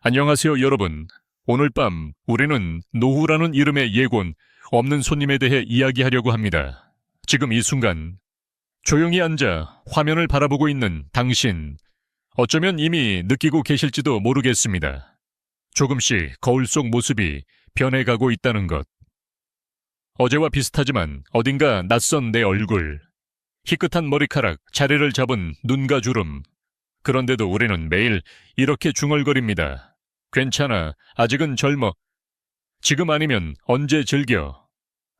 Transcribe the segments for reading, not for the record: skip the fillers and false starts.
안녕하세요, 여러분. 오늘 밤 우리는 노후라는 이름의 예곤, 없는 손님에 대해 이야기하려고 합니다. 지금 이 순간 조용히 앉아 화면을 바라보고 있는 당신, 어쩌면 이미 느끼고 계실지도 모르겠습니다. 조금씩 거울 속 모습이 변해가고 있다는 것. 어제와 비슷하지만 어딘가 낯선 내 얼굴, 희끗한 머리카락, 자리를 잡은 눈과 주름. 그런데도 우리는 매일 이렇게 중얼거립니다. 괜찮아, 아직은 젊어. 지금 아니면 언제 즐겨.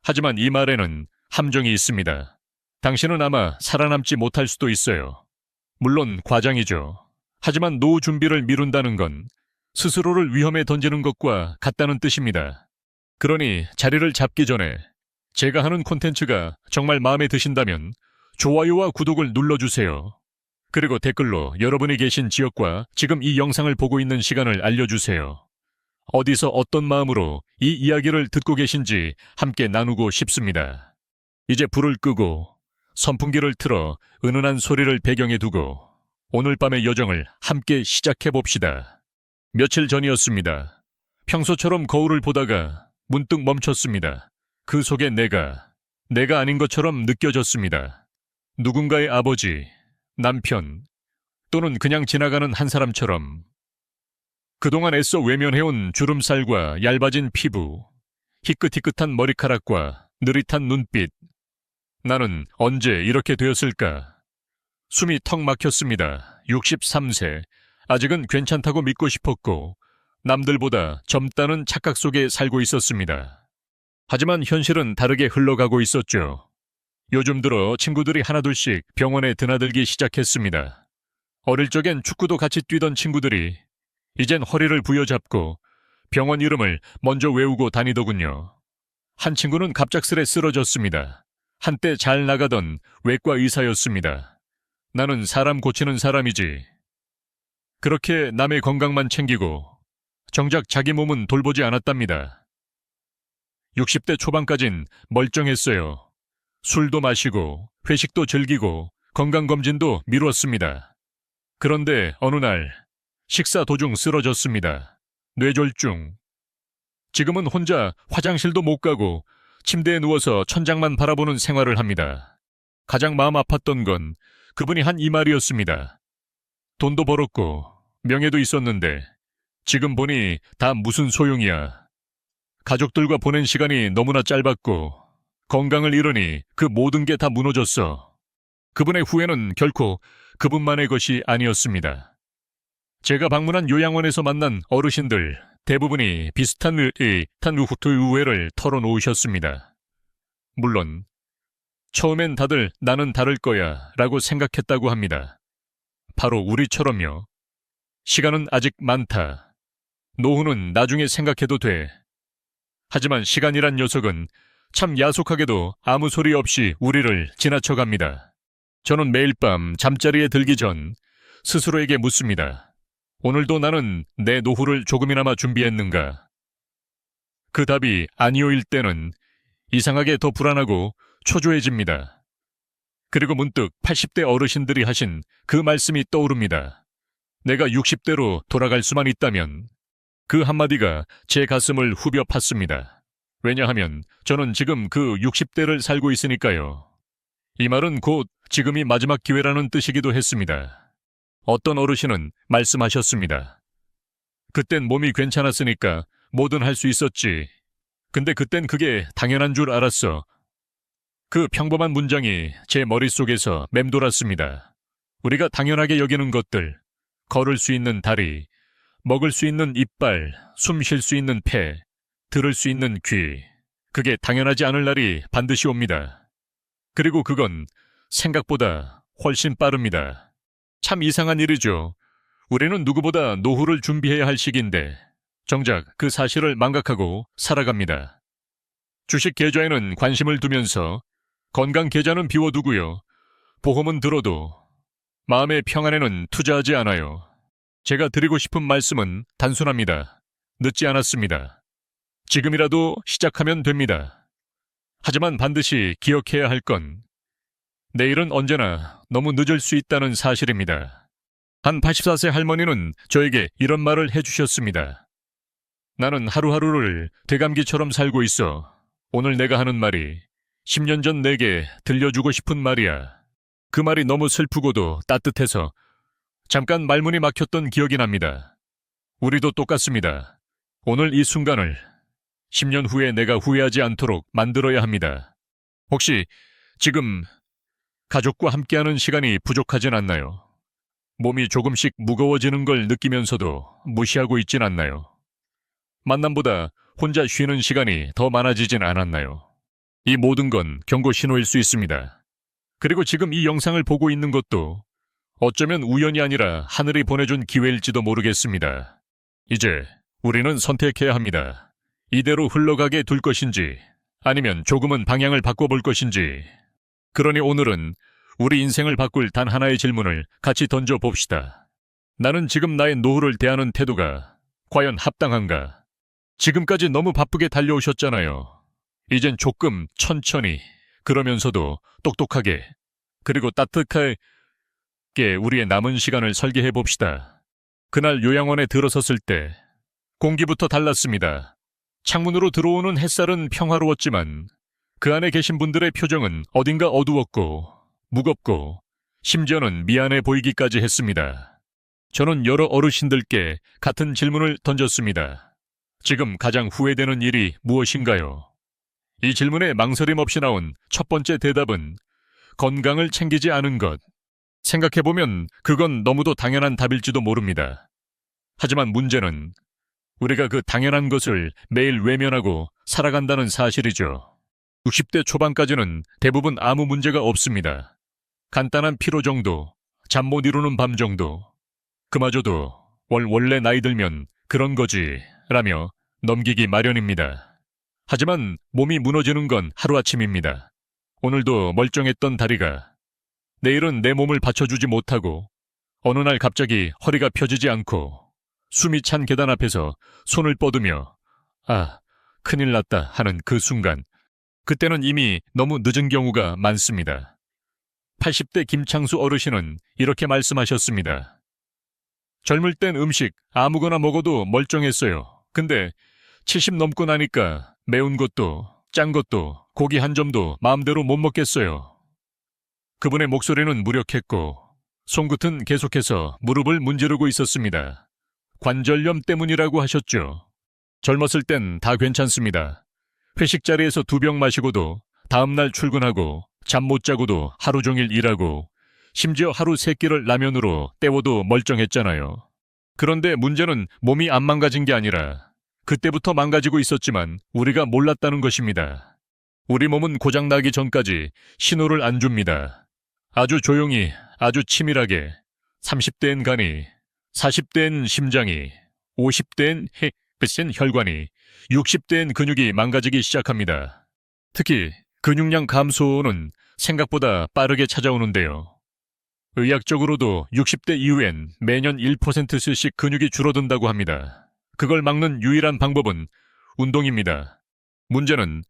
하지만 이 말에는 함정이 있습니다. 당신은 아마 살아남지 못할 수도 있어요. 물론 과장이죠. 하지만 노후 준비를 미룬다는 건 스스로를 위험에 던지는 것과 같다는 뜻입니다. 그러니 자리를 잡기 전에 제가 하는 콘텐츠가 정말 마음에 드신다면 좋아요와 구독을 눌러주세요. 그리고 댓글로 여러분이 계신 지역과 지금 이 영상을 보고 있는 시간을 알려주세요. 어디서 어떤 마음으로 이 이야기를 듣고 계신지 함께 나누고 싶습니다. 이제 불을 끄고 선풍기를 틀어 은은한 소리를 배경에 두고 오늘 밤의 여정을 함께 시작해봅시다. 며칠 전이었습니다. 평소처럼 거울을 보다가 문득 멈췄습니다. 그 속에 내가 아닌 것처럼 느껴졌습니다. 누군가의 아버지, 남편, 또는 그냥 지나가는 한 사람처럼. 그동안 애써 외면해온 주름살과 얇아진 피부, 희끗희끗한 머리카락과 느릿한 눈빛. 나는 언제 이렇게 되었을까? 숨이 턱 막혔습니다. 63세. 아직은 괜찮다고 믿고 싶었고 남들보다 젊다는 착각 속에 살고 있었습니다. 하지만 현실은 다르게 흘러가고 있었죠. 요즘 들어 친구들이 하나둘씩 병원에 드나들기 시작했습니다. 어릴 적엔 축구도 같이 뛰던 친구들이 이젠 허리를 부여잡고 병원 이름을 먼저 외우고 다니더군요. 한 친구는 갑작스레 쓰러졌습니다. 한때 잘 나가던 외과 의사였습니다. 나는 사람 고치는 사람이지. 그렇게 남의 건강만 챙기고 정작 자기 몸은 돌보지 않았답니다. 60대 초반까진 멀쩡했어요. 술도 마시고 회식도 즐기고 건강검진도 미뤘습니다. 그런데 어느 날 식사 도중 쓰러졌습니다. 뇌졸중. 지금은 혼자 화장실도 못 가고 침대에 누워서 천장만 바라보는 생활을 합니다. 가장 마음 아팠던 건 그분이 한 이 말이었습니다. 돈도 벌었고 명예도 있었는데 지금 보니 다 무슨 소용이야. 가족들과 보낸 시간이 너무나 짧았고 건강을 잃으니 그 모든 게 다 무너졌어. 그분의 후회는 결코 그분만의 것이 아니었습니다. 제가 방문한 요양원에서 만난 어르신들 대부분이 비슷한 후회를 털어놓으셨습니다. 물론 처음엔 다들 나는 다를 거야 라고 생각했다고 합니다. 바로 우리처럼요. 시간은 아직 많다. 노후는 나중에 생각해도 돼. 하지만 시간이란 녀석은 참 야속하게도 아무 소리 없이 우리를 지나쳐갑니다. 저는 매일 밤 잠자리에 들기 전 스스로에게 묻습니다. 오늘도 나는 내 노후를 조금이나마 준비했는가? 그 답이 아니오일 때는 이상하게 더 불안하고 초조해집니다. 그리고 문득 80대 어르신들이 하신 그 말씀이 떠오릅니다. 내가 60대로 돌아갈 수만 있다면. 그 한마디가 제 가슴을 후벼 팠습니다. 왜냐하면 저는 지금 그 60대를 살고 있으니까요. 이 말은 곧 지금이 마지막 기회라는 뜻이기도 했습니다. 어떤 어르신은 말씀하셨습니다. 그땐 몸이 괜찮았으니까 뭐든 할 수 있었지. 근데 그땐 그게 당연한 줄 알았어. 그 평범한 문장이 제 머릿속에서 맴돌았습니다. 우리가 당연하게 여기는 것들, 걸을 수 있는 다리, 먹을 수 있는 이빨, 숨 쉴 수 있는 폐, 들을 수 있는 귀, 그게 당연하지 않을 날이 반드시 옵니다. 그리고 그건 생각보다 훨씬 빠릅니다. 참 이상한 일이죠. 우리는 누구보다 노후를 준비해야 할 시기인데 정작 그 사실을 망각하고 살아갑니다. 주식 계좌에는 관심을 두면서 건강 계좌는 비워두고요. 보험은 들어도 마음의 평안에는 투자하지 않아요. 제가 드리고 싶은 말씀은 단순합니다. 늦지 않았습니다. 지금이라도 시작하면 됩니다. 하지만 반드시 기억해야 할 건 내일은 언제나 너무 늦을 수 있다는 사실입니다. 한 84세 할머니는 저에게 이런 말을 해주셨습니다. 나는 하루하루를 되감기처럼 살고 있어. 오늘 내가 하는 말이 10년 전 내게 들려주고 싶은 말이야. 그 말이 너무 슬프고도 따뜻해서 잠깐 말문이 막혔던 기억이 납니다. 우리도 똑같습니다. 오늘 이 순간을 10년 후에 내가 후회하지 않도록 만들어야 합니다. 혹시 지금 가족과 함께하는 시간이 부족하진 않나요? 몸이 조금씩 무거워지는 걸 느끼면서도 무시하고 있진 않나요? 만남보다 혼자 쉬는 시간이 더 많아지진 않았나요? 이 모든 건 경고 신호일 수 있습니다. 그리고 지금 이 영상을 보고 있는 것도 어쩌면 우연이 아니라 하늘이 보내준 기회일지도 모르겠습니다. 이제 우리는 선택해야 합니다. 이대로 흘러가게 둘 것인지 아니면 조금은 방향을 바꿔볼 것인지. 그러니 오늘은 우리 인생을 바꿀 단 하나의 질문을 같이 던져봅시다. 나는 지금 나의 노후를 대하는 태도가 과연 합당한가? 지금까지 너무 바쁘게 달려오셨잖아요. 이젠 조금 천천히, 그러면서도 똑똑하게, 그리고 따뜻하게 우리의 남은 시간을 설계해 봅시다. 그날 요양원에 들어섰을 때 공기부터 달랐습니다. 창문으로 들어오는 햇살은 평화로웠지만 그 안에 계신 분들의 표정은 어딘가 어두웠고 무겁고 심지어는 미안해 보이기까지 했습니다. 저는 여러 어르신들께 같은 질문을 던졌습니다. 지금 가장 후회되는 일이 무엇인가요? 이 질문에 망설임 없이 나온 첫 번째 대답은 건강을 챙기지 않은 것. 생각해보면 그건 너무도 당연한 답일지도 모릅니다. 하지만 문제는 우리가 그 당연한 것을 매일 외면하고 살아간다는 사실이죠. 60대 초반까지는 대부분 아무 문제가 없습니다. 간단한 피로 정도, 잠 못 이루는 밤 정도. 그마저도 원래 나이 들면 그런 거지 라며 넘기기 마련입니다. 하지만 몸이 무너지는 건 하루아침입니다. 오늘도 멀쩡했던 다리가 내일은 내 몸을 받쳐주지 못하고 어느 날 갑자기 허리가 펴지지 않고 숨이 찬 계단 앞에서 손을 뻗으며 아, 큰일 났다 하는 그 순간, 그때는 이미 너무 늦은 경우가 많습니다. 80대 김창수 어르신은 이렇게 말씀하셨습니다. 젊을 땐 음식 아무거나 먹어도 멀쩡했어요. 근데 70 넘고 나니까 매운 것도 짠 것도 고기 한 점도 마음대로 못 먹겠어요. 그분의 목소리는 무력했고 손끝은 계속해서 무릎을 문지르고 있었습니다. 관절염 때문이라고 하셨죠. 젊었을 땐 다 괜찮습니다. 회식 자리에서 2병 마시고도 다음날 출근하고 잠 못 자고도 하루 종일 일하고 심지어 하루 3끼를 라면으로 때워도 멀쩡했잖아요. 그런데 문제는 몸이 안 망가진 게 아니라 그때부터 망가지고 있었지만 우리가 몰랐다는 것입니다. 우리 몸은 고장나기 전까지 신호를 안 줍니다. 아주 조용히, 아주 치밀하게 30대엔 간이, 40대엔 심장이, 50대엔 혈관이, 60대엔 근육이 망가지기 시작합니다. 특히 근육량 감소는 생각보다 빠르게 찾아오는데요. 의학적으로도 60대 이후엔 매년 1%씩 근육이 줄어든다고 합니다. 그걸 막는 유일한 방법은 운동입니다. 문제는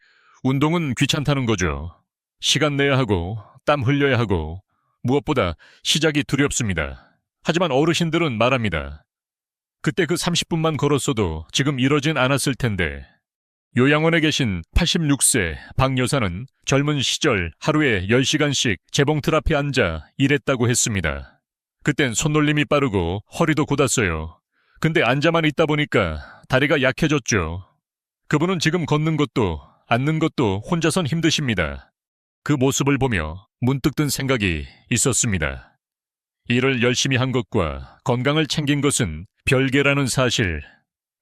운동은 귀찮다는 거죠. 시간 내야 하고 땀 흘려야 하고 무엇보다 시작이 두렵습니다. 하지만 어르신들은 말합니다. 그때 그 30분만 걸었어도 지금 이러진 않았을 텐데. 요양원에 계신 86세 박 여사는 젊은 시절 하루에 10시간씩 재봉틀 앞에 앉아 일했다고 했습니다. 그땐 손놀림이 빠르고 허리도 곧았어요. 근데 앉아만 있다 보니까 다리가 약해졌죠. 그분은 지금 걷는 것도 앉는 것도 혼자선 힘드십니다. 그 모습을 보며 문득 든 생각이 있었습니다. 일을 열심히 한 것과 건강을 챙긴 것은 별개라는 사실.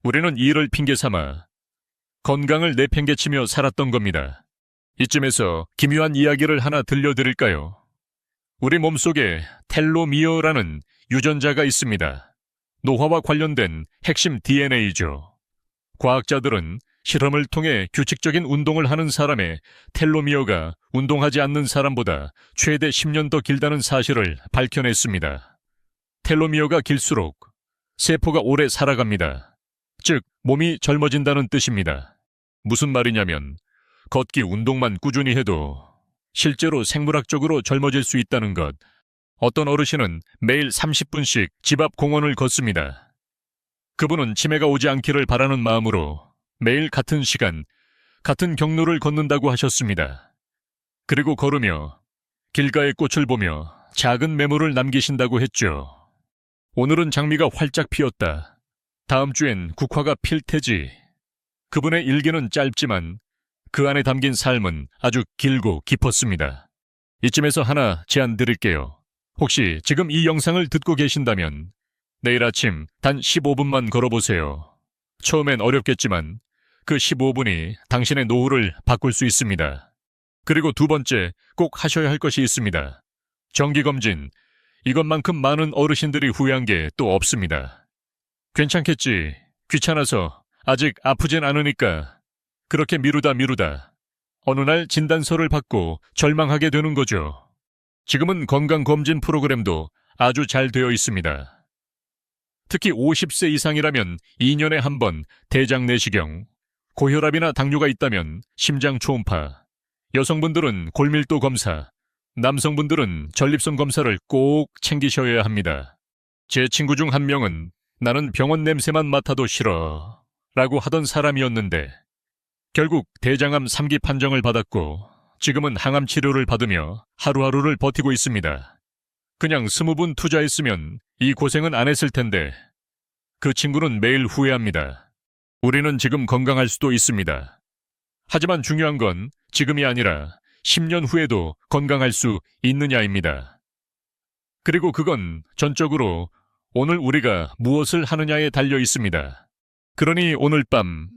우리는 이 일을 핑계 삼아 건강을 내팽개치며 살았던 겁니다. 이쯤에서 기묘한 이야기를 하나 들려드릴까요? 우리 몸속에 텔로미어라는 유전자가 있습니다. 노화와 관련된 핵심 DNA죠. 과학자들은 실험을 통해 규칙적인 운동을 하는 사람의 텔로미어가 운동하지 않는 사람보다 최대 10년 더 길다는 사실을 밝혀냈습니다. 텔로미어가 길수록 세포가 오래 살아갑니다. 즉, 몸이 젊어진다는 뜻입니다. 무슨 말이냐면 걷기 운동만 꾸준히 해도 실제로 생물학적으로 젊어질 수 있다는 것. 어떤 어르신은 매일 30분씩 집 앞 공원을 걷습니다. 그분은 치매가 오지 않기를 바라는 마음으로 매일 같은 시간, 같은 경로를 걷는다고 하셨습니다. 그리고 걸으며 길가의 꽃을 보며 작은 메모를 남기신다고 했죠. 오늘은 장미가 활짝 피었다. 다음 주엔 국화가 필 테지. 그분의 일기는 짧지만 그 안에 담긴 삶은 아주 길고 깊었습니다. 이쯤에서 하나 제안 드릴게요. 혹시 지금 이 영상을 듣고 계신다면 내일 아침 단 15분만 걸어보세요. 처음엔 어렵겠지만 그 15분이 당신의 노후를 바꿀 수 있습니다. 그리고 두 번째 꼭 하셔야 할 것이 있습니다. 정기검진. 이것만큼 많은 어르신들이 후회한 게 또 없습니다. 괜찮겠지. 귀찮아서 아직 아프진 않으니까. 그렇게 미루다 어느 날 진단서를 받고 절망하게 되는 거죠. 지금은 건강검진 프로그램도 아주 잘 되어 있습니다. 특히 50세 이상이라면 2년에 한 번 대장 내시경, 고혈압이나 당뇨가 있다면 심장 초음파, 여성분들은 골밀도 검사, 남성분들은 전립선 검사를 꼭 챙기셔야 합니다. 제 친구 중 한 명은 나는 병원 냄새만 맡아도 싫어 라고 하던 사람이었는데 결국 대장암 3기 판정을 받았고 지금은 항암 치료를 받으며 하루하루를 버티고 있습니다. 그냥 20분 투자했으면 이 고생은 안 했을 텐데 그 친구는 매일 후회합니다. 우리는 지금 건강할 수도 있습니다. 하지만 중요한 건 지금이 아니라 10년 후에도 건강할 수 있느냐입니다. 그리고 그건 전적으로 오늘 우리가 무엇을 하느냐에 달려 있습니다. 그러니 오늘 밤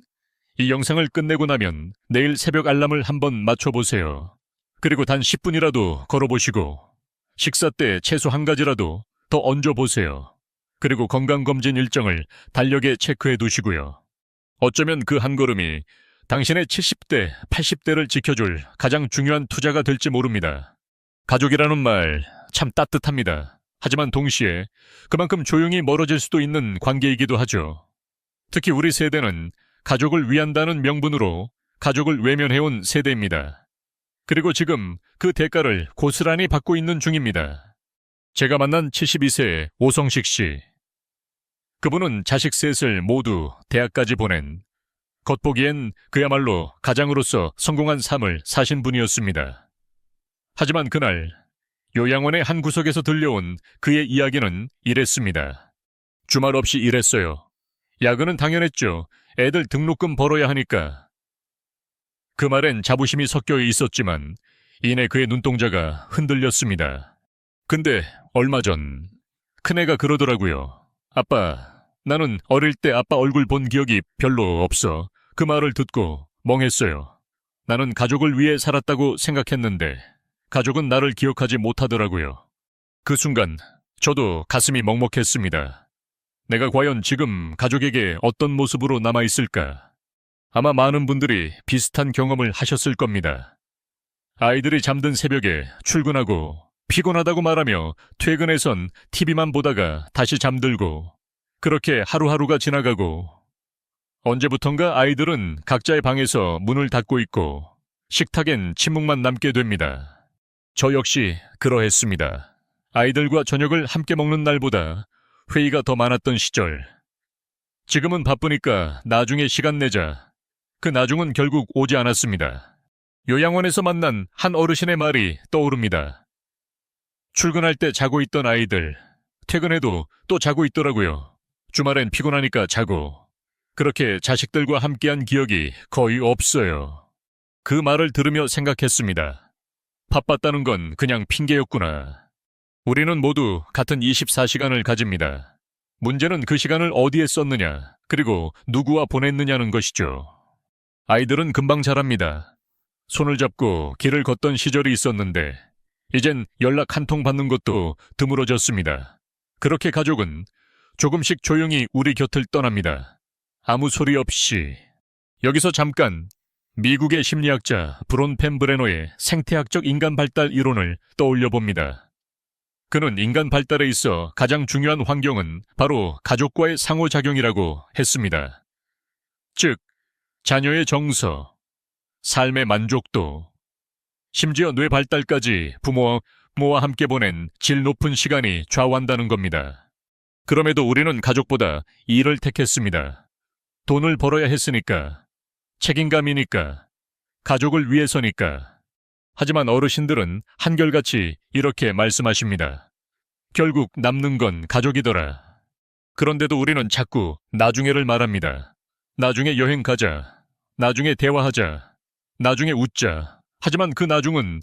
이 영상을 끝내고 나면 내일 새벽 알람을 한번 맞춰보세요. 그리고 단 10분이라도 걸어보시고 식사 때 채소 한 가지라도 더 얹어보세요. 그리고 건강검진 일정을 달력에 체크해 두시고요. 어쩌면 그 한 걸음이 당신의 70대, 80대를 지켜줄 가장 중요한 투자가 될지 모릅니다. 가족이라는 말 참 따뜻합니다. 하지만 동시에 그만큼 조용히 멀어질 수도 있는 관계이기도 하죠. 특히 우리 세대는 가족을 위한다는 명분으로 가족을 외면해온 세대입니다. 그리고 지금 그 대가를 고스란히 받고 있는 중입니다. 제가 만난 72세 오성식 씨. 그분은 자식 셋을 모두 대학까지 보낸 겉보기엔 그야말로 가장으로서 성공한 삶을 사신 분이었습니다. 하지만 그날 요양원의 한 구석에서 들려온 그의 이야기는 이랬습니다. 주말 없이 일했어요. 야근은 당연했죠. 애들 등록금 벌어야 하니까. 그 말엔 자부심이 섞여 있었지만 이내 그의 눈동자가 흔들렸습니다. 근데 얼마 전 큰애가 그러더라고요. 아빠, 나는 어릴 때 아빠 얼굴 본 기억이 별로 없어. 그 말을 듣고 멍했어요. 나는 가족을 위해 살았다고 생각했는데 가족은 나를 기억하지 못하더라고요. 그 순간 저도 가슴이 먹먹했습니다. 내가 과연 지금 가족에게 어떤 모습으로 남아있을까? 아마 많은 분들이 비슷한 경험을 하셨을 겁니다. 아이들이 잠든 새벽에 출근하고 피곤하다고 말하며 퇴근해선 TV만 보다가 다시 잠들고 그렇게 하루하루가 지나가고 언제부턴가 아이들은 각자의 방에서 문을 닫고 있고 식탁엔 침묵만 남게 됩니다. 저 역시 그러했습니다. 아이들과 저녁을 함께 먹는 날보다 회의가 더 많았던 시절. 지금은 바쁘니까 나중에 시간 내자. 그 나중은 결국 오지 않았습니다. 요양원에서 만난 한 어르신의 말이 떠오릅니다. 출근할 때 자고 있던 아이들, 퇴근해도 또 자고 있더라고요. 주말엔 피곤하니까 자고. 그렇게 자식들과 함께한 기억이 거의 없어요. 그 말을 들으며 생각했습니다. 바빴다는 건 그냥 핑계였구나. 우리는 모두 같은 24시간을 가집니다. 문제는 그 시간을 어디에 썼느냐, 그리고 누구와 보냈느냐는 것이죠. 아이들은 금방 자랍니다. 손을 잡고 길을 걷던 시절이 있었는데 이젠 연락 한 통 받는 것도 드물어졌습니다. 그렇게 가족은 조금씩 조용히 우리 곁을 떠납니다. 아무 소리 없이. 여기서 잠깐 미국의 심리학자 브론 펜브레너의 생태학적 인간 발달 이론을 떠올려 봅니다. 그는 인간 발달에 있어 가장 중요한 환경은 바로 가족과의 상호작용이라고 했습니다. 즉, 자녀의 정서, 삶의 만족도, 심지어 뇌 발달까지 부모와 부모와 함께 보낸 질 높은 시간이 좌우한다는 겁니다. 그럼에도 우리는 가족보다 일을 택했습니다. 돈을 벌어야 했으니까, 책임감이니까, 가족을 위해서니까. 하지만 어르신들은 한결같이 이렇게 말씀하십니다. 결국 남는 건 가족이더라. 그런데도 우리는 자꾸 나중에를 말합니다. 나중에 여행 가자. 나중에 대화하자. 나중에 웃자. 하지만 그 나중은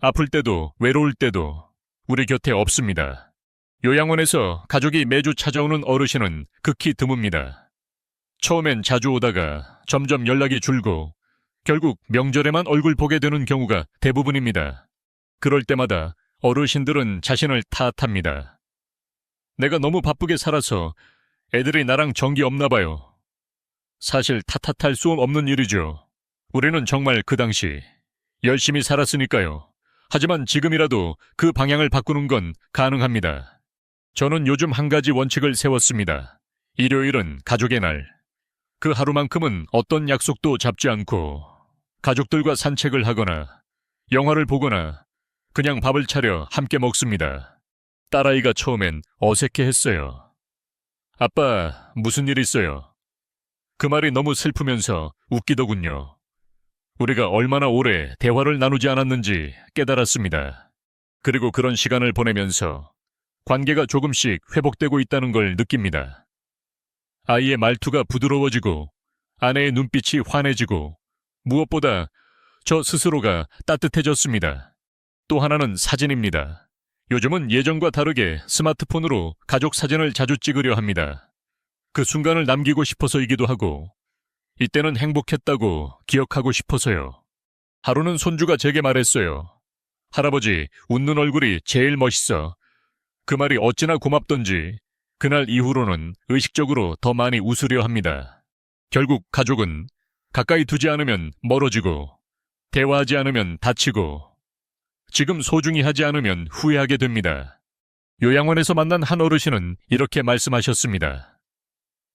아플 때도 외로울 때도 우리 곁에 없습니다. 요양원에서 가족이 매주 찾아오는 어르신은 극히 드뭅니다. 처음엔 자주 오다가 점점 연락이 줄고 결국 명절에만 얼굴 보게 되는 경우가 대부분입니다. 그럴 때마다 어르신들은 자신을 탓합니다. 내가 너무 바쁘게 살아서 애들이 나랑 정이 없나 봐요. 사실 탓할 수 없는 일이죠. 우리는 정말 그 당시 열심히 살았으니까요. 하지만 지금이라도 그 방향을 바꾸는 건 가능합니다. 저는 요즘 한 가지 원칙을 세웠습니다. 일요일은 가족의 날. 그 하루만큼은 어떤 약속도 잡지 않고 가족들과 산책을 하거나 영화를 보거나 그냥 밥을 차려 함께 먹습니다. 딸아이가 처음엔 어색해했어요. 아빠, 무슨 일 있어요? 그 말이 너무 슬프면서 웃기더군요. 우리가 얼마나 오래 대화를 나누지 않았는지 깨달았습니다. 그리고 그런 시간을 보내면서 관계가 조금씩 회복되고 있다는 걸 느낍니다. 아이의 말투가 부드러워지고 아내의 눈빛이 환해지고 무엇보다 저 스스로가 따뜻해졌습니다. 또 하나는 사진입니다. 요즘은 예전과 다르게 스마트폰으로 가족 사진을 자주 찍으려 합니다. 그 순간을 남기고 싶어서이기도 하고 이때는 행복했다고 기억하고 싶어서요. 하루는 손주가 제게 말했어요. 할아버지, 웃는 얼굴이 제일 멋있어. 그 말이 어찌나 고맙던지 그날 이후로는 의식적으로 더 많이 웃으려 합니다. 결국 가족은 가까이 두지 않으면 멀어지고 대화하지 않으면 다치고 지금 소중히 하지 않으면 후회하게 됩니다. 요양원에서 만난 한 어르신은 이렇게 말씀하셨습니다.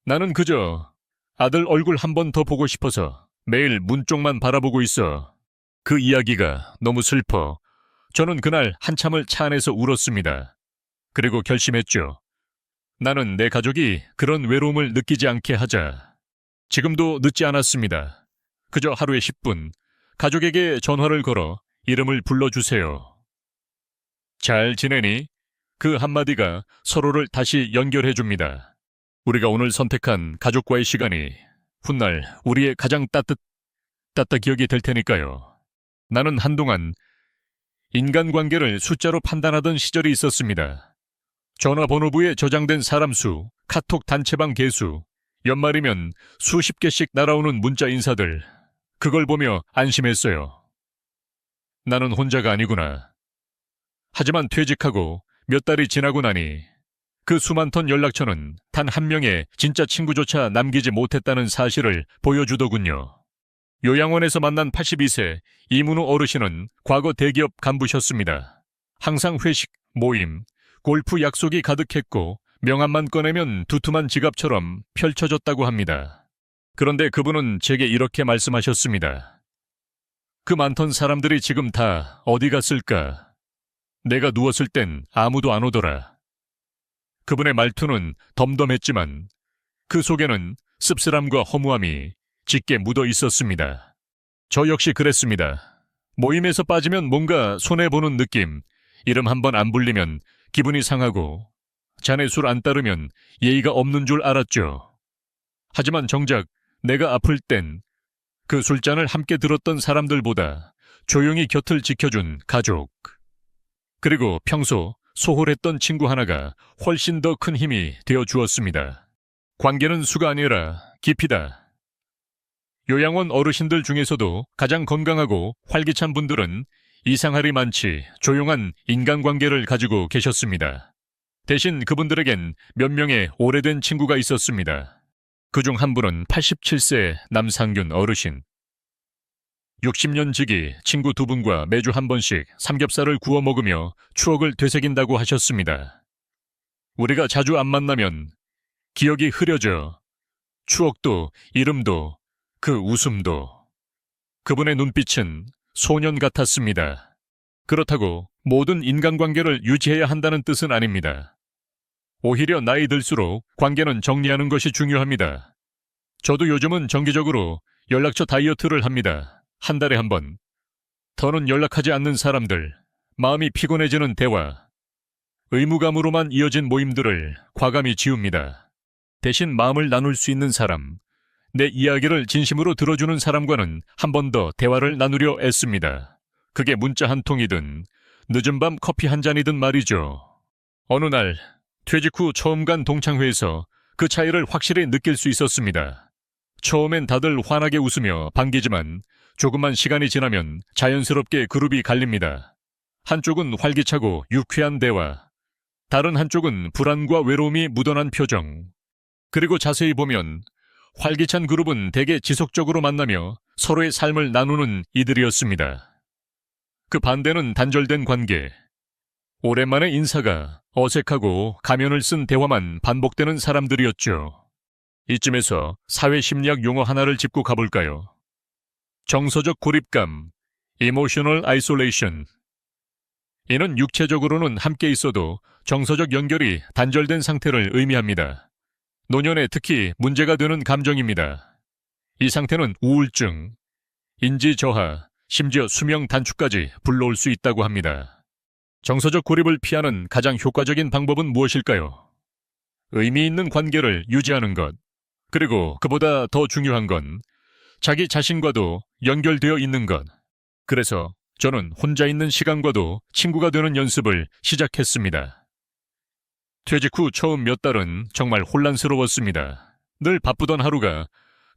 나는 그저 아들 얼굴 한 번 더 보고 싶어서 매일 문 쪽만 바라보고 있어. 그 이야기가 너무 슬퍼. 저는 그날 한참을 차 안에서 울었습니다. 그리고 결심했죠. 나는 내 가족이 그런 외로움을 느끼지 않게 하자. 지금도 늦지 않았습니다. 그저 하루에 10분 가족에게 전화를 걸어 이름을 불러주세요. 잘 지내니? 그 한마디가 서로를 다시 연결해줍니다. 우리가 오늘 선택한 가족과의 시간이 훗날 우리의 가장 따뜻 기억이 될 테니까요. 나는 한동안 인간관계를 숫자로 판단하던 시절이 있었습니다. 전화번호부에 저장된 사람 수, 카톡 단체방 개수, 연말이면 수십 개씩 날아오는 문자 인사들, 그걸 보며 안심했어요. 나는 혼자가 아니구나. 하지만 퇴직하고 몇 달이 지나고 나니 그 수만 턴 연락처는 단 한 명의 진짜 친구조차 남기지 못했다는 사실을 보여주더군요. 요양원에서 만난 82세 이문우 어르신은 과거 대기업 간부셨습니다. 항상 회식, 모임, 골프 약속이 가득했고 명함만 꺼내면 두툼한 지갑처럼 펼쳐졌다고 합니다. 그런데 그분은 제게 이렇게 말씀하셨습니다. 그 많던 사람들이 지금 다 어디 갔을까? 내가 누웠을 땐 아무도 안 오더라. 그분의 말투는 덤덤했지만 그 속에는 씁쓸함과 허무함이 짙게 묻어 있었습니다. 저 역시 그랬습니다. 모임에서 빠지면 뭔가 손해보는 느낌, 이름 한번 안 불리면 기분이 상하고 잔에 술 안 따르면 예의가 없는 줄 알았죠. 하지만 정작 내가 아플 땐 그 술잔을 함께 들었던 사람들보다 조용히 곁을 지켜준 가족, 그리고 평소 소홀했던 친구 하나가 훨씬 더 큰 힘이 되어 주었습니다. 관계는 수가 아니라 깊이다. 요양원 어르신들 중에서도 가장 건강하고 활기찬 분들은 이상할이 많지 조용한 인간관계를 가지고 계셨습니다. 대신 그분들에겐 몇 명의 오래된 친구가 있었습니다. 그중 한 분은 87세 남상균 어르신. 60년 지기 친구 두 분과 매주 한 번씩 삼겹살을 구워 먹으며 추억을 되새긴다고 하셨습니다. 우리가 자주 안 만나면 기억이 흐려져 추억도 이름도 그 웃음도. 그분의 눈빛은 소년 같았습니다. 그렇다고 모든 인간관계를 유지해야 한다는 뜻은 아닙니다. 오히려 나이 들수록 관계는 정리하는 것이 중요합니다. 저도 요즘은 정기적으로 연락처 다이어트를 합니다. 한 달에 한 번. 더는 연락하지 않는 사람들, 마음이 피곤해지는 대화, 의무감으로만 이어진 모임들을 과감히 지웁니다. 대신 마음을 나눌 수 있는 사람, 내 이야기를 진심으로 들어주는 사람과는 한 번 더 대화를 나누려 애씁니다. 그게 문자 한 통이든 늦은 밤 커피 한 잔이든 말이죠. 어느 날 퇴직 후 처음 간 동창회에서 그 차이를 확실히 느낄 수 있었습니다. 처음엔 다들 환하게 웃으며 반기지만 조금만 시간이 지나면 자연스럽게 그룹이 갈립니다. 한쪽은 활기차고 유쾌한 대화, 다른 한쪽은 불안과 외로움이 묻어난 표정. 그리고 자세히 보면 활기찬 그룹은 대개 지속적으로 만나며 서로의 삶을 나누는 이들이었습니다. 그 반대는 단절된 관계. 오랜만에 인사가 어색하고 가면을 쓴 대화만 반복되는 사람들이었죠. 이쯤에서 사회심리학 용어 하나를 짚고 가볼까요? 정서적 고립감, emotional isolation. 이는 육체적으로는 함께 있어도 정서적 연결이 단절된 상태를 의미합니다. 노년에 특히 문제가 되는 감정입니다. 이 상태는 우울증, 인지 저하, 심지어 수명 단축까지 불러올 수 있다고 합니다. 정서적 고립을 피하는 가장 효과적인 방법은 무엇일까요? 의미 있는 관계를 유지하는 것, 그리고 그보다 더 중요한 건 자기 자신과도 연결되어 있는 것. 그래서 저는 혼자 있는 시간과도 친구가 되는 연습을 시작했습니다. 퇴직 후 처음 몇 달은 정말 혼란스러웠습니다. 늘 바쁘던 하루가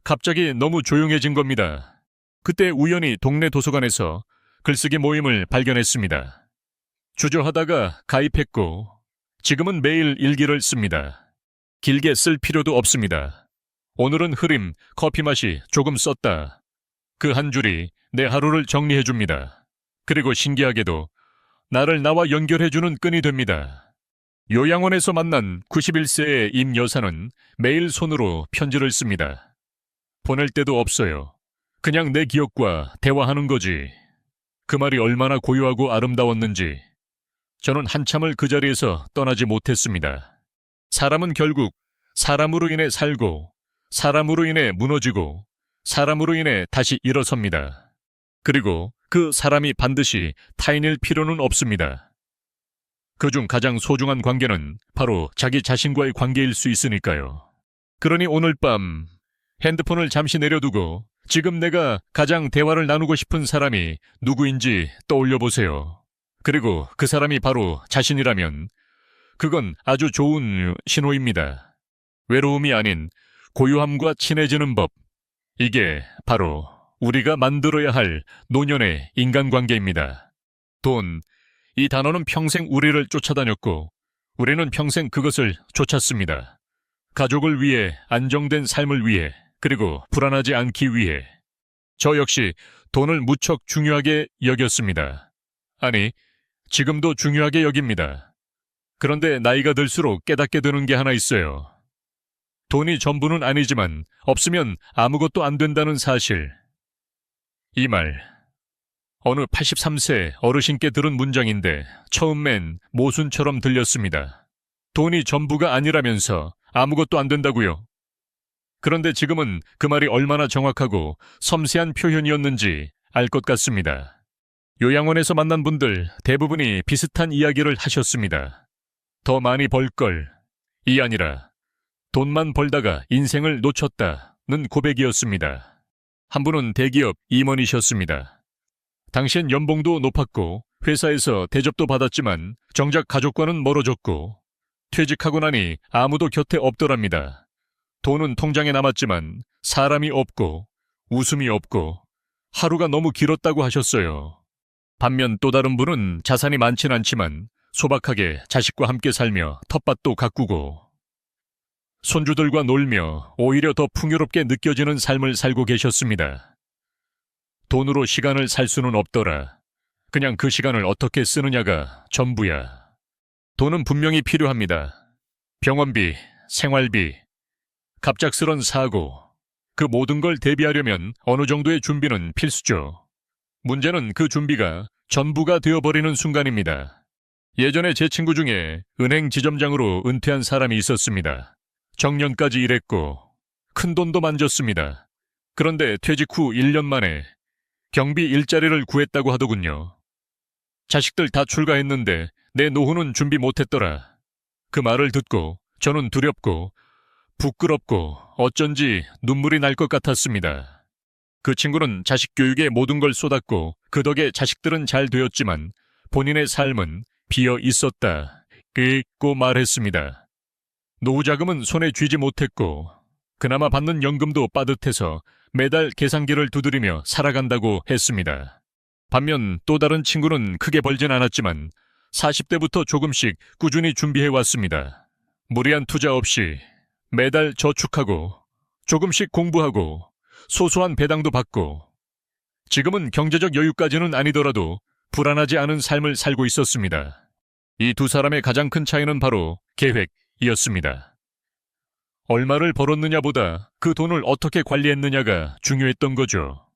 갑자기 너무 조용해진 겁니다. 그때 우연히 동네 도서관에서 글쓰기 모임을 발견했습니다. 주저하다가 가입했고 지금은 매일 일기를 씁니다. 길게 쓸 필요도 없습니다. 오늘은 흐림, 커피 맛이 조금 썼다. 그 한 줄이 내 하루를 정리해줍니다. 그리고 신기하게도 나를 나와 연결해주는 끈이 됩니다. 요양원에서 만난 91세의 임 여사는 매일 손으로 편지를 씁니다. 보낼 때도 없어요. 그냥 내 기억과 대화하는 거지. 그 말이 얼마나 고요하고 아름다웠는지 저는 한참을 그 자리에서 떠나지 못했습니다. 사람은 결국 사람으로 인해 살고 사람으로 인해 무너지고 사람으로 인해 다시 일어섭니다. 그리고 그 사람이 반드시 타인일 필요는 없습니다. 그중 가장 소중한 관계는 바로 자기 자신과의 관계일 수 있으니까요. 그러니 오늘 밤 핸드폰을 잠시 내려두고 지금 내가 가장 대화를 나누고 싶은 사람이 누구인지 떠올려 보세요. 그리고 그 사람이 바로 자신이라면 그건 아주 좋은 신호입니다. 외로움이 아닌 고요함과 친해지는 법. 이게 바로 우리가 만들어야 할 노년의 인간관계입니다. 돈, 이 단어는 평생 우리를 쫓아다녔고 우리는 평생 그것을 쫓았습니다. 가족을 위해, 안정된 삶을 위해, 그리고 불안하지 않기 위해. 저 역시 돈을 무척 중요하게 여겼습니다. 아니, 지금도 중요하게 여깁니다. 그런데 나이가 들수록 깨닫게 되는 게 하나 있어요. 돈이 전부는 아니지만 없으면 아무것도 안 된다는 사실. 이 말, 어느 83세 어르신께 들은 문장인데 처음엔 모순처럼 들렸습니다. 돈이 전부가 아니라면서 아무것도 안 된다고요. 그런데 지금은 그 말이 얼마나 정확하고 섬세한 표현이었는지 알 것 같습니다. 요양원에서 만난 분들 대부분이 비슷한 이야기를 하셨습니다. 더 많이 벌 걸, 이 아니라 돈만 벌다가 인생을 놓쳤다는 고백이었습니다. 한 분은 대기업 임원이셨습니다. 당시엔 연봉도 높았고 회사에서 대접도 받았지만 정작 가족과는 멀어졌고 퇴직하고 나니 아무도 곁에 없더랍니다. 돈은 통장에 남았지만 사람이 없고 웃음이 없고 하루가 너무 길었다고 하셨어요. 반면 또 다른 분은 자산이 많진 않지만 소박하게 자식과 함께 살며 텃밭도 가꾸고 손주들과 놀며 오히려 더 풍요롭게 느껴지는 삶을 살고 계셨습니다. 돈으로 시간을 살 수는 없더라. 그냥 그 시간을 어떻게 쓰느냐가 전부야. 돈은 분명히 필요합니다. 병원비, 생활비, 갑작스런 사고, 그 모든 걸 대비하려면 어느 정도의 준비는 필수죠. 문제는 그 준비가 전부가 되어버리는 순간입니다. 예전에 제 친구 중에 은행 지점장으로 은퇴한 사람이 있었습니다. 정년까지 일했고 큰 돈도 만졌습니다. 그런데 퇴직 후 1년 만에 경비 일자리를 구했다고 하더군요. 자식들 다 출가했는데 내 노후는 준비 못했더라. 그 말을 듣고 저는 두렵고 부끄럽고 어쩐지 눈물이 날 것 같았습니다. 그 친구는 자식 교육에 모든 걸 쏟았고 그 덕에 자식들은 잘 되었지만 본인의 삶은 비어 있었다. 고 말했습니다. 노후 자금은 손에 쥐지 못했고 그나마 받는 연금도 빠듯해서 매달 계산기를 두드리며 살아간다고 했습니다. 반면 또 다른 친구는 크게 벌진 않았지만 40대부터 조금씩 꾸준히 준비해왔습니다. 무리한 투자 없이 매달 저축하고 조금씩 공부하고 소소한 배당도 받고 지금은 경제적 여유까지는 아니더라도 불안하지 않은 삶을 살고 있었습니다. 이 두 사람의 가장 큰 차이는 바로 계획이었습니다. 얼마를 벌었느냐보다 그 돈을 어떻게 관리했느냐가 중요했던 거죠.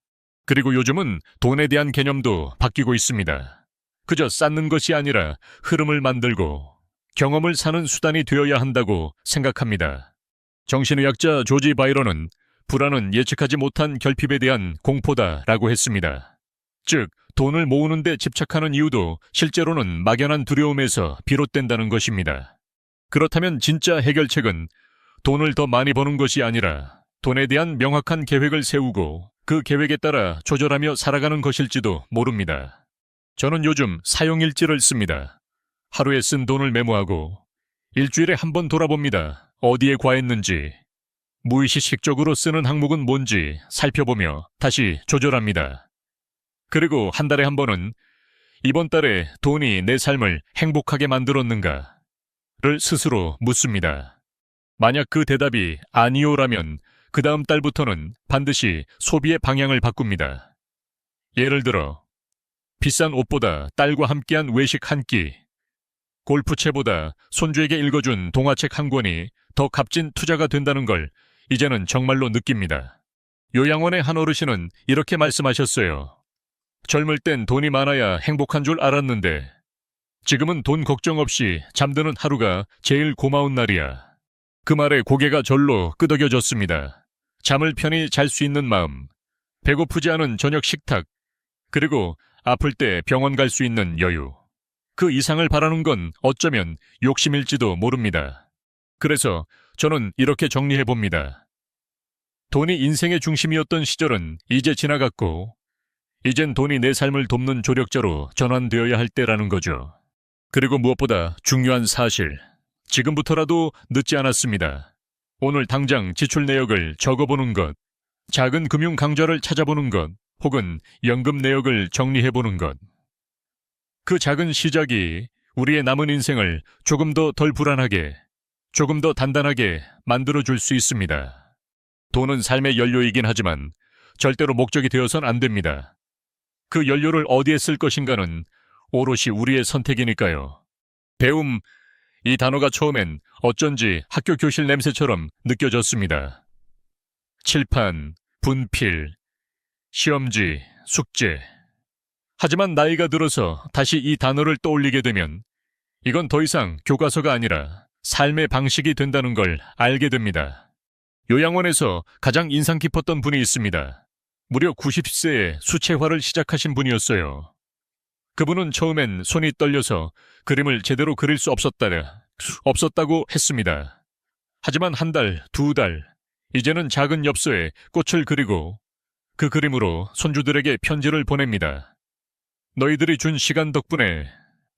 그리고 요즘은 돈에 대한 개념도 바뀌고 있습니다. 그저 쌓는 것이 아니라 흐름을 만들고 경험을 사는 수단이 되어야 한다고 생각합니다. 정신의학자 조지 바이런은 불안은 예측하지 못한 결핍에 대한 공포다라고 했습니다. 즉, 돈을 모으는 데 집착하는 이유도 실제로는 막연한 두려움에서 비롯된다는 것입니다. 그렇다면 진짜 해결책은 돈을 더 많이 버는 것이 아니라 돈에 대한 명확한 계획을 세우고 그 계획에 따라 조절하며 살아가는 것일지도 모릅니다. 저는 요즘 사용일지를 씁니다. 하루에 쓴 돈을 메모하고 일주일에 한 번 돌아봅니다. 어디에 과했는지, 무의식적으로 쓰는 항목은 뭔지 살펴보며 다시 조절합니다. 그리고 한 달에 한 번은 이번 달에 돈이 내 삶을 행복하게 만들었는가를 스스로 묻습니다. 만약 그 대답이 아니오라면 그 다음 달부터는 반드시 소비의 방향을 바꿉니다. 예를 들어 비싼 옷보다 딸과 함께한 외식 한 끼, 골프채보다 손주에게 읽어준 동화책 한 권이 더 값진 투자가 된다는 걸 이제는 정말로 느낍니다. 요양원의 한 어르신은 이렇게 말씀하셨어요. 젊을 땐 돈이 많아야 행복한 줄 알았는데 지금은 돈 걱정 없이 잠드는 하루가 제일 고마운 날이야. 그 말에 고개가 절로 끄덕여졌습니다. 잠을 편히 잘 수 있는 마음, 배고프지 않은 저녁 식탁, 그리고 아플 때 병원 갈 수 있는 여유. 그 이상을 바라는 건 어쩌면 욕심일지도 모릅니다. 그래서 저는 이렇게 정리해봅니다. 돈이 인생의 중심이었던 시절은 이제 지나갔고 이젠 돈이 내 삶을 돕는 조력자로 전환되어야 할 때라는 거죠. 그리고 무엇보다 중요한 사실, 지금부터라도 늦지 않았습니다. 오늘 당장 지출 내역을 적어보는 것, 작은 금융 강좌를 찾아보는 것, 혹은 연금 내역을 정리해보는 것. 그 작은 시작이 우리의 남은 인생을 조금 더 덜 불안하게, 조금 더 단단하게 만들어줄 수 있습니다. 돈은 삶의 연료이긴 하지만 절대로 목적이 되어선 안 됩니다. 그 연료를 어디에 쓸 것인가는 오롯이 우리의 선택이니까요. 배움, 이 단어가 처음엔 어쩐지 학교 교실 냄새처럼 느껴졌습니다. 칠판, 분필, 시험지, 숙제. 하지만 나이가 들어서 다시 이 단어를 떠올리게 되면 이건 더 이상 교과서가 아니라 삶의 방식이 된다는 걸 알게 됩니다. 요양원에서 가장 인상 깊었던 분이 있습니다. 무려 90세에 수채화를 시작하신 분이었어요. 그분은 처음엔 손이 떨려서 그림을 제대로 그릴 수 없었다고 했습니다. 하지만 한 달, 두 달, 이제는 작은 엽서에 꽃을 그리고 그 그림으로 손주들에게 편지를 보냅니다. 너희들이 준 시간 덕분에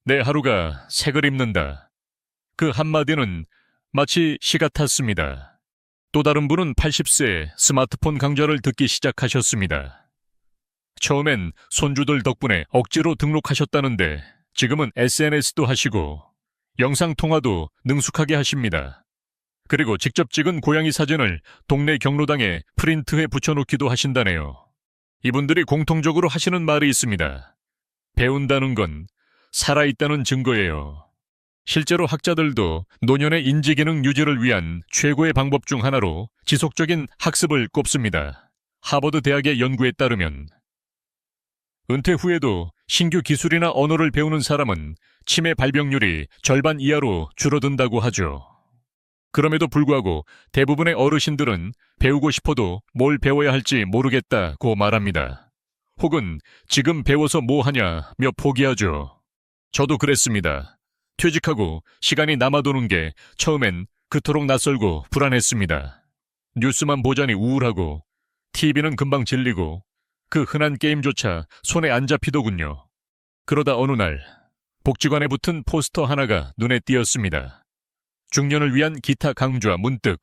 내 하루가 색을 입는다. 그 한마디는 마치 시 같았습니다. 또 다른 분은 80세에 스마트폰 강좌를 듣기 시작하셨습니다. 처음엔 손주들 덕분에 억지로 등록하셨다는데 지금은 SNS도 하시고 영상통화도 능숙하게 하십니다. 그리고 직접 찍은 고양이 사진을 동네 경로당에 프린트해 붙여놓기도 하신다네요. 이분들이 공통적으로 하시는 말이 있습니다. 배운다는 건 살아있다는 증거예요. 실제로 학자들도 노년의 인지기능 유지를 위한 최고의 방법 중 하나로 지속적인 학습을 꼽습니다. 하버드 대학의 연구에 따르면 은퇴 후에도 신규 기술이나 언어를 배우는 사람은 치매 발병률이 절반 이하로 줄어든다고 하죠. 그럼에도 불구하고 대부분의 어르신들은 배우고 싶어도 뭘 배워야 할지 모르겠다고 말합니다. 혹은 지금 배워서 뭐 하냐며 포기하죠. 저도 그랬습니다. 퇴직하고 시간이 남아도는 게 처음엔 그토록 낯설고 불안했습니다. 뉴스만 보자니 우울하고 TV는 금방 질리고 그 흔한 게임조차 손에 안 잡히더군요. 그러다 어느 날 복지관에 붙은 포스터 하나가 눈에 띄었습니다. 중년을 위한 기타 강좌. 문득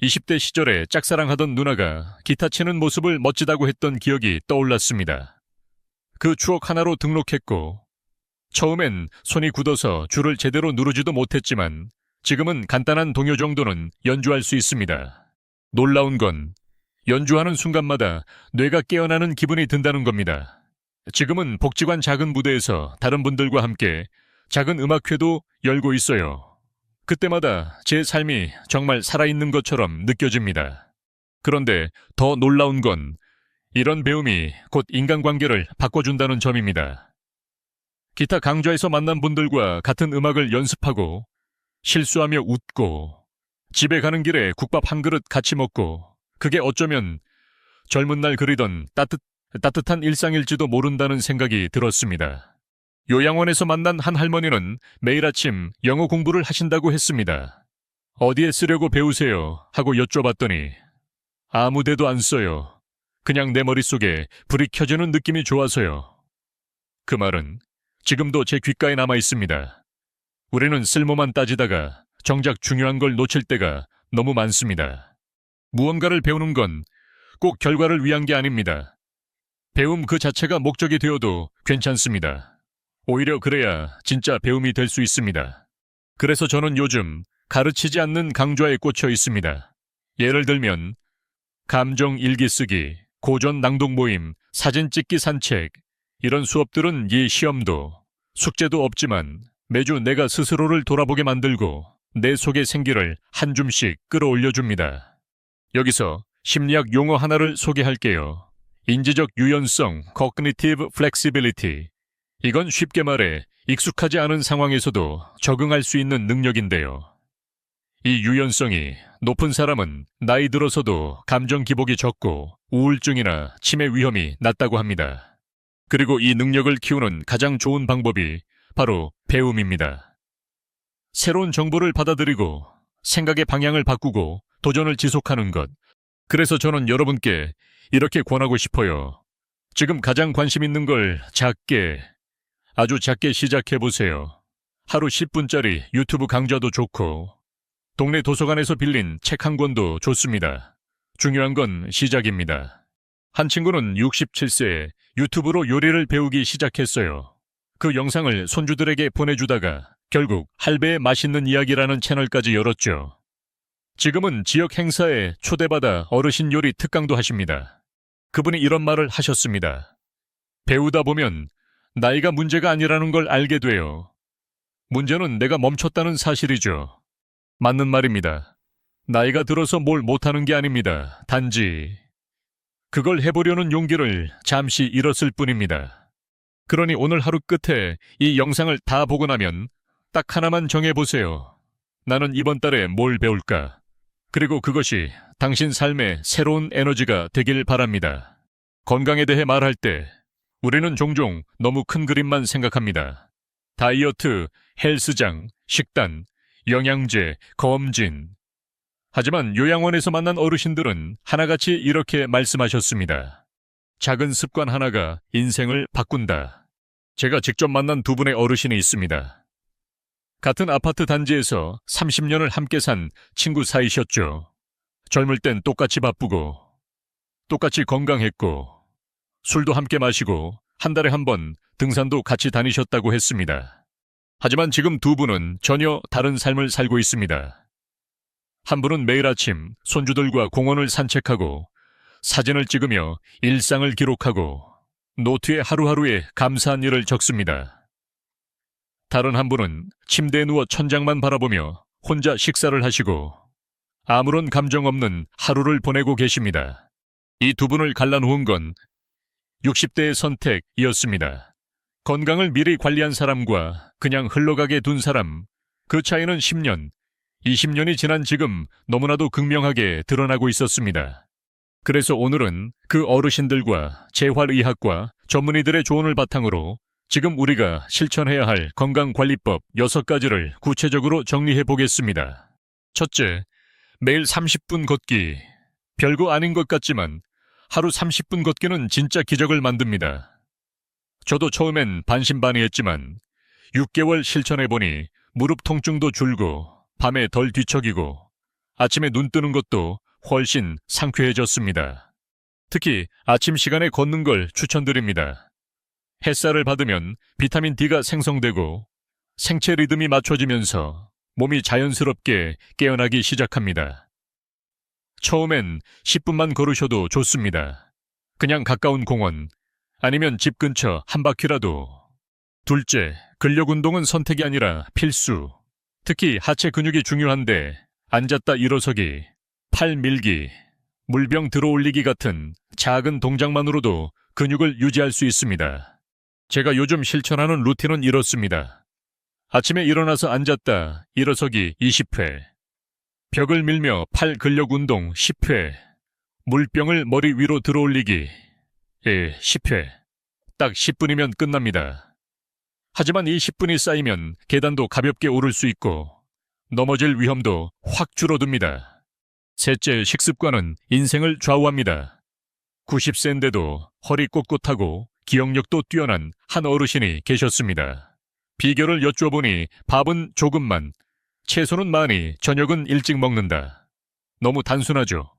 20대 시절에 짝사랑하던 누나가 기타 치는 모습을 멋지다고 했던 기억이 떠올랐습니다. 그 추억 하나로 등록했고 처음엔 손이 굳어서 줄을 제대로 누르지도 못했지만 지금은 간단한 동요 정도는 연주할 수 있습니다. 놀라운 건 연주하는 순간마다 뇌가 깨어나는 기분이 든다는 겁니다. 지금은 복지관 작은 무대에서 다른 분들과 함께 작은 음악회도 열고 있어요. 그때마다 제 삶이 정말 살아있는 것처럼 느껴집니다. 그런데 더 놀라운 건 이런 배움이 곧 인간관계를 바꿔준다는 점입니다. 기타 강좌에서 만난 분들과 같은 음악을 연습하고 실수하며 웃고 집에 가는 길에 국밥 한 그릇 같이 먹고 그게 어쩌면 젊은 날 그리던 따뜻한 일상일지도 모른다는 생각이 들었습니다. 요양원에서 만난 한 할머니는 매일 아침 영어 공부를 하신다고 했습니다. 어디에 쓰려고 배우세요? 하고 여쭤봤더니 아무 데도 안 써요. 그냥 내 머릿속에 불이 켜지는 느낌이 좋아서요. 그 말은 지금도 제 귓가에 남아 있습니다. 우리는 쓸모만 따지다가 정작 중요한 걸 놓칠 때가 너무 많습니다. 무언가를 배우는 건 꼭 결과를 위한 게 아닙니다. 배움 그 자체가 목적이 되어도 괜찮습니다. 오히려 그래야 진짜 배움이 될 수 있습니다. 그래서 저는 요즘 가르치지 않는 강좌에 꽂혀 있습니다. 예를 들면 감정 일기 쓰기, 고전 낭독 모임, 사진 찍기 산책, 이런 수업들은 이 시험도 숙제도 없지만 매주 내가 스스로를 돌아보게 만들고 내 속의 생기를 한 줌씩 끌어올려줍니다. 여기서 심리학 용어 하나를 소개할게요. 인지적 유연성, cognitive flexibility. 이건 쉽게 말해 익숙하지 않은 상황에서도 적응할 수 있는 능력인데요. 이 유연성이 높은 사람은 나이 들어서도 감정 기복이 적고 우울증이나 치매 위험이 낮다고 합니다. 그리고 이 능력을 키우는 가장 좋은 방법이 바로 배움입니다. 새로운 정보를 받아들이고 생각의 방향을 바꾸고 도전을 지속하는 것. 그래서 저는 여러분께 이렇게 권하고 싶어요. 지금 가장 관심 있는 걸 작게, 아주 작게 시작해보세요. 하루 10분짜리 유튜브 강좌도 좋고 동네 도서관에서 빌린 책 한 권도 좋습니다. 중요한 건 시작입니다. 한 친구는 67세에 유튜브로 요리를 배우기 시작했어요. 그 영상을 손주들에게 보내주다가 결국 할배의 맛있는 이야기라는 채널까지 열었죠. 지금은 지역 행사에 초대받아 어르신 요리 특강도 하십니다. 그분이 이런 말을 하셨습니다. 배우다 보면 나이가 문제가 아니라는 걸 알게 돼요. 문제는 내가 멈췄다는 사실이죠. 맞는 말입니다. 나이가 들어서 뭘 못하는 게 아닙니다. 단지 그걸 해보려는 용기를 잠시 잃었을 뿐입니다. 그러니 오늘 하루 끝에 이 영상을 다 보고 나면 딱 하나만 정해보세요. 나는 이번 달에 뭘 배울까? 그리고 그것이 당신 삶의 새로운 에너지가 되길 바랍니다. 건강에 대해 말할 때 우리는 종종 너무 큰 그림만 생각합니다. 다이어트, 헬스장, 식단, 영양제, 검진. 하지만 요양원에서 만난 어르신들은 하나같이 이렇게 말씀하셨습니다. 작은 습관 하나가 인생을 바꾼다. 제가 직접 만난 두 분의 어르신이 있습니다. 같은 아파트 단지에서 30년을 함께 산 친구 사이셨죠. 젊을 땐 똑같이 바쁘고 똑같이 건강했고 술도 함께 마시고 한 달에 한 번 등산도 같이 다니셨다고 했습니다. 하지만 지금 두 분은 전혀 다른 삶을 살고 있습니다. 한 분은 매일 아침 손주들과 공원을 산책하고 사진을 찍으며 일상을 기록하고 노트에 하루하루에 감사한 일을 적습니다. 다른 한 분은 침대에 누워 천장만 바라보며 혼자 식사를 하시고 아무런 감정 없는 하루를 보내고 계십니다. 이 두 분을 갈라놓은 건 60대의 선택이었습니다. 건강을 미리 관리한 사람과 그냥 흘러가게 둔 사람, 그 차이는 10년, 20년이 지난 지금 너무나도 극명하게 드러나고 있었습니다. 그래서 오늘은 그 어르신들과 재활의학과 전문의들의 조언을 바탕으로 지금 우리가 실천해야 할 건강관리법 6가지를 구체적으로 정리해 보겠습니다. 첫째, 매일 30분 걷기. 별거 아닌 것 같지만 하루 30분 걷기는 진짜 기적을 만듭니다. 저도 처음엔 반신반의했지만 6개월 실천해보니 무릎 통증도 줄고 밤에 덜 뒤척이고 아침에 눈 뜨는 것도 훨씬 상쾌해졌습니다. 특히 아침 시간에 걷는 걸 추천드립니다. 햇살을 받으면 비타민 D가 생성되고 생체 리듬이 맞춰지면서 몸이 자연스럽게 깨어나기 시작합니다. 처음엔 10분만 걸으셔도 좋습니다. 그냥 가까운 공원 아니면 집 근처 한 바퀴라도. 둘째, 근력 운동은 선택이 아니라 필수. 특히 하체 근육이 중요한데 앉았다 일어서기, 팔 밀기, 물병 들어올리기 같은 작은 동작만으로도 근육을 유지할 수 있습니다. 제가 요즘 실천하는 루틴은 이렇습니다. 아침에 일어나서 앉았다 일어서기 20회, 벽을 밀며 팔 근력 운동 10회, 물병을 머리 위로 들어올리기 10회. 딱 10분이면 끝납니다. 하지만 이 10분이 쌓이면 계단도 가볍게 오를 수 있고 넘어질 위험도 확 줄어듭니다. 셋째, 식습관은 인생을 좌우합니다. 90세인데도 허리 꼿꼿하고 기억력도 뛰어난 한 어르신이 계셨습니다. 비결을 여쭤보니 밥은 조금만, 채소는 많이, 저녁은 일찍 먹는다. 너무 단순하죠.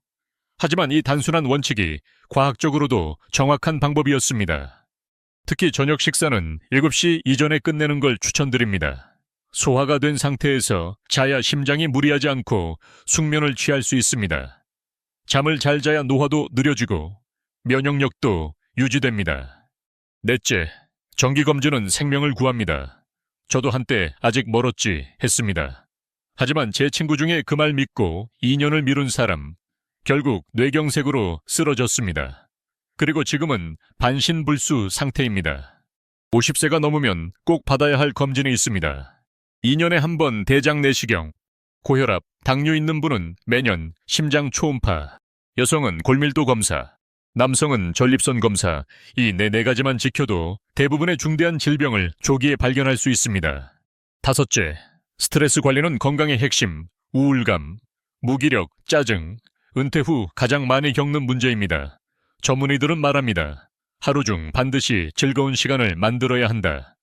하지만 이 단순한 원칙이 과학적으로도 정확한 방법이었습니다. 특히 저녁 식사는 7시 이전에 끝내는 걸 추천드립니다. 소화가 된 상태에서 자야 심장이 무리하지 않고 숙면을 취할 수 있습니다. 잠을 잘 자야 노화도 느려지고 면역력도 유지됩니다. 넷째, 정기검진은 생명을 구합니다. 저도 한때 아직 멀었지 했습니다. 하지만 제 친구 중에 그 말 믿고 2년을 미룬 사람, 결국 뇌경색으로 쓰러졌습니다. 그리고 지금은 반신불수 상태입니다. 50세가 넘으면 꼭 받아야 할 검진이 있습니다. 2년에 한 번 대장 내시경, 고혈압, 당뇨 있는 분은 매년 심장 초음파, 여성은 골밀도 검사, 남성은 전립선 검사, 이 네 가지만 지켜도 대부분의 중대한 질병을 조기에 발견할 수 있습니다. 다섯째, 스트레스 관리는 건강의 핵심, 우울감, 무기력, 짜증, 은퇴 후 가장 많이 겪는 문제입니다. 전문의들은 말합니다. 하루 중 반드시 즐거운 시간을 만들어야 한다.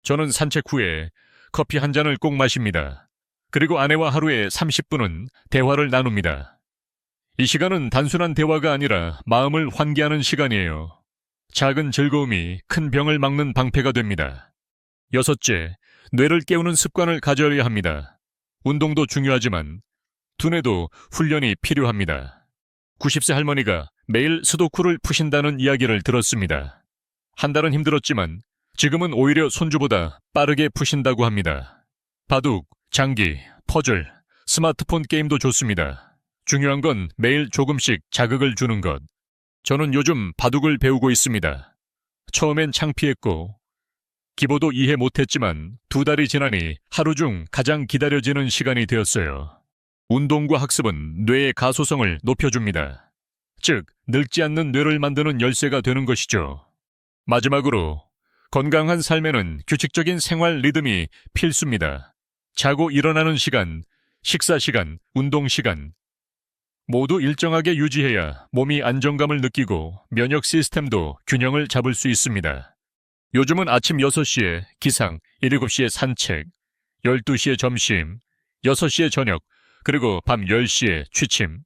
저는 산책 후에 커피 한 잔을 꼭 마십니다. 그리고 아내와 하루에 30분은 대화를 나눕니다. 이 시간은 단순한 대화가 아니라 마음을 환기하는 시간이에요. 작은 즐거움이 큰 병을 막는 방패가 됩니다. 여섯째, 뇌를 깨우는 습관을 가져야 합니다. 운동도 중요하지만 두뇌도 훈련이 필요합니다. 90세 할머니가 매일 스도쿠를 푸신다는 이야기를 들었습니다. 한 달은 힘들었지만 지금은 오히려 손주보다 빠르게 푸신다고 합니다. 바둑, 장기, 퍼즐, 스마트폰 게임도 좋습니다. 중요한 건 매일 조금씩 자극을 주는 것. 저는 요즘 바둑을 배우고 있습니다. 처음엔 창피했고 기보도 이해 못했지만 2달이 지나니 하루 중 가장 기다려지는 시간이 되었어요. 운동과 학습은 뇌의 가소성을 높여줍니다. 즉, 늙지 않는 뇌를 만드는 열쇠가 되는 것이죠. 마지막으로 건강한 삶에는 규칙적인 생활 리듬이 필수입니다. 자고 일어나는 시간, 식사 시간, 운동 시간 모두 일정하게 유지해야 몸이 안정감을 느끼고 면역 시스템도 균형을 잡을 수 있습니다. 요즘은 아침 6시에 기상, 7시에 산책, 12시에 점심, 6시에 저녁, 그리고 밤 10시에 취침.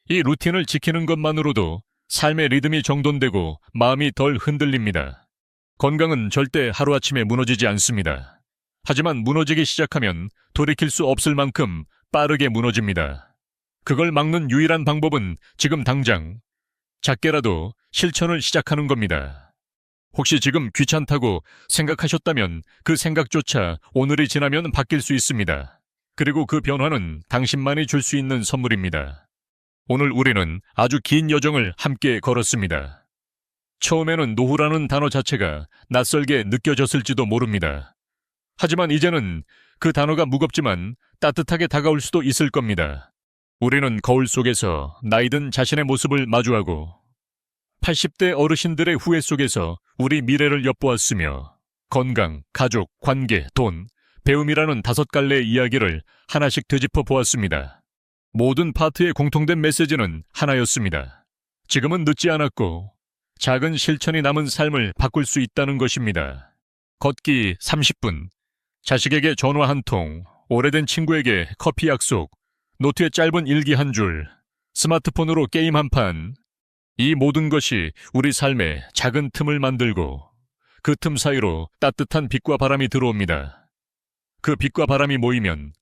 이 루틴을 지키는 것만으로도 삶의 리듬이 정돈되고 마음이 덜 흔들립니다. 건강은 절대 하루아침에 무너지지 않습니다. 하지만 무너지기 시작하면 돌이킬 수 없을 만큼 빠르게 무너집니다. 그걸 막는 유일한 방법은 지금 당장 작게라도 실천을 시작하는 겁니다. 혹시 지금 귀찮다고 생각하셨다면 그 생각조차 오늘이 지나면 바뀔 수 있습니다. 그리고 그 변화는 당신만이 줄 수 있는 선물입니다. 오늘 우리는 아주 긴 여정을 함께 걸었습니다. 처음에는 노후라는 단어 자체가 낯설게 느껴졌을지도 모릅니다. 하지만 이제는 그 단어가 무겁지만 따뜻하게 다가올 수도 있을 겁니다. 우리는 거울 속에서 나이든 자신의 모습을 마주하고 80대 어르신들의 후회 속에서 우리 미래를 엿보았으며 건강, 가족, 관계, 돈, 배움이라는 5갈래의 이야기를 하나씩 되짚어 보았습니다. 모든 파트의 공통된 메시지는 하나였습니다. 지금은 늦지 않았고 작은 실천이 남은 삶을 바꿀 수 있다는 것입니다. 걷기 30분, 자식에게 전화 한 통, 오래된 친구에게 커피 약속, 노트에 짧은 일기 한 줄, 스마트폰으로 게임 한 판, 이 모든 것이 우리 삶에 작은 틈을 만들고 그 틈 사이로 따뜻한 빛과 바람이 들어옵니다. 그 빛과 바람이 모이면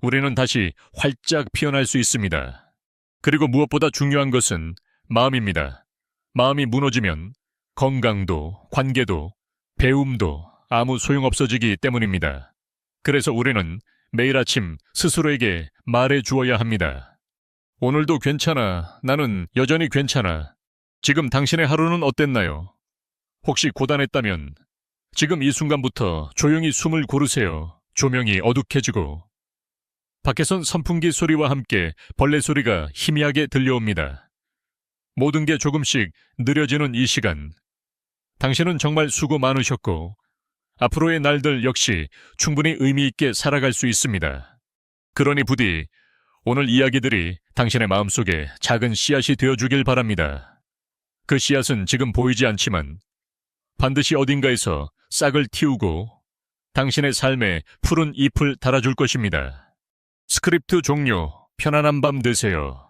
우리는 다시 활짝 피어날 수 있습니다. 그리고 무엇보다 중요한 것은 마음입니다. 마음이 무너지면 건강도, 관계도, 배움도 아무 소용없어지기 때문입니다. 그래서 우리는 매일 아침 스스로에게 말해 주어야 합니다. 오늘도 괜찮아. 나는 여전히 괜찮아. 지금 당신의 하루는 어땠나요? 혹시 고단했다면 지금 이 순간부터 조용히 숨을 고르세요. 조명이 어둑해지고 밖에선 선풍기 소리와 함께 벌레 소리가 희미하게 들려옵니다. 모든 게 조금씩 느려지는 이 시간. 당신은 정말 수고 많으셨고 앞으로의 날들 역시 충분히 의미 있게 살아갈 수 있습니다. 그러니 부디 오늘 이야기들이 당신의 마음속에 작은 씨앗이 되어주길 바랍니다. 그 씨앗은 지금 보이지 않지만 반드시 어딘가에서 싹을 틔우고 당신의 삶에 푸른 잎을 달아줄 것입니다. 스크립트 종료. 편안한 밤 되세요.